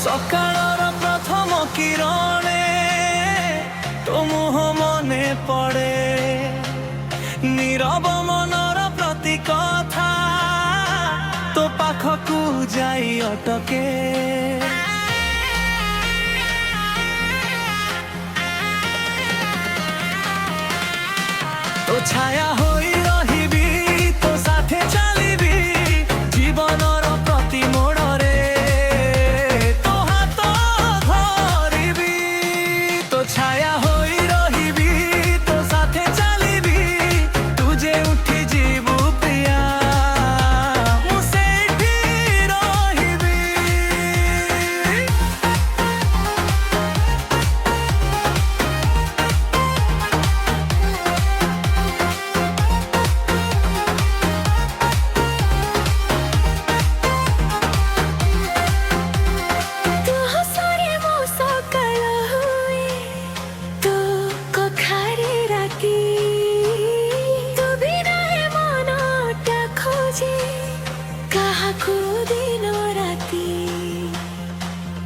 সকালর প্রথম কিরণে তো মুহ মনে পড়ে, নীরব মনর প্রতি কথা তো পাখকু যাই অটকে। তো ছায়া হই রহিবি, তো সাথে চালিবি জীবনর প্রতি মোড়রে, তো হাত ধরিবি। তো ছায়া হই রহিবি, তো সাথে চালিবি, তু যে উঠি ଯିବୁ প্রিয়া, ମୁଁ ସେଇଠି ରହିବି।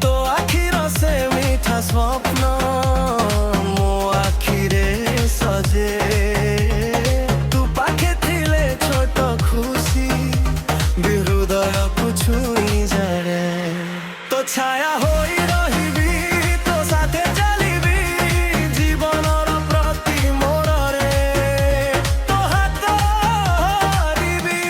তো আখির সে মিঠা স্বপ্ন ମୋ ଆଖିରେ ସଜେ, ତୁ ପାଖେ ଥିଲେ ଛୋଟ ଖୁସି ବି ହୃଦୟକୁ ଛୁଇଁ ଯାଏ। তো ছায়া হই রহিবি, তো সাথে চালিবি জীবনর প্রতি মোড়রে, তো হাত ধরিবি।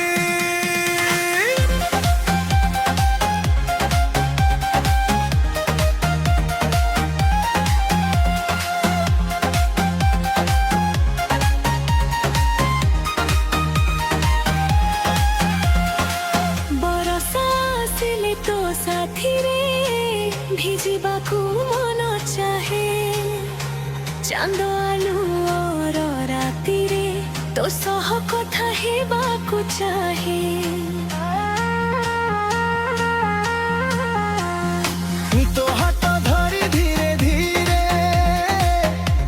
तो साथी रे भिजिबाकू मन चाहे, चांद आलू और राती रे तो सह कथा हेबाकू चाहे। तो हाथ धरी धीरे धीरे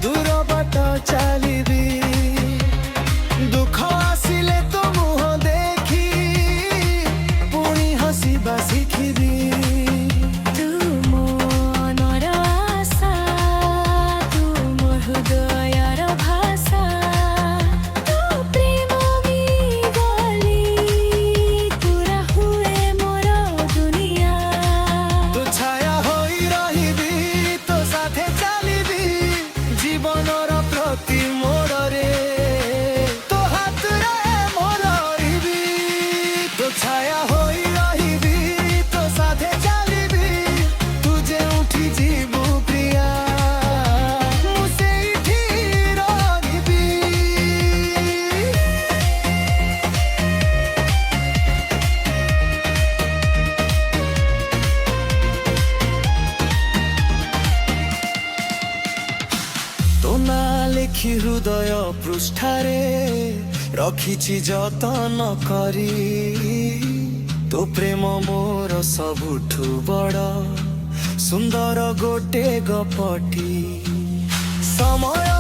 दूर बाट चालिबी, दुख आसिले तो मुह देखी पुणी हसिबा शिखिबी। तू मोर आशा, तू मोर हृदयर भाषा, तू प्रेम गली पूरा हुए मोर दुनिया। तो ছায়া হই রহিবি, তো সাথে চালিবি জীবনর প্রতি মোড়রে, তো হাতরে মোড়িবি। তো ছায়া হই রহিবি, তো সাথে চালিবি, তু যে উঠি ଯିବୁ প্রিয়া, ମୁଁ ସେଇଠି ରହିବି। তো না লেখি হৃদয় পৃষ্ঠারে রখিছি যতন করি, তো প্রেম মোর ସବୁଠୁ বড় সুন্দর গোটে গপটি। সময়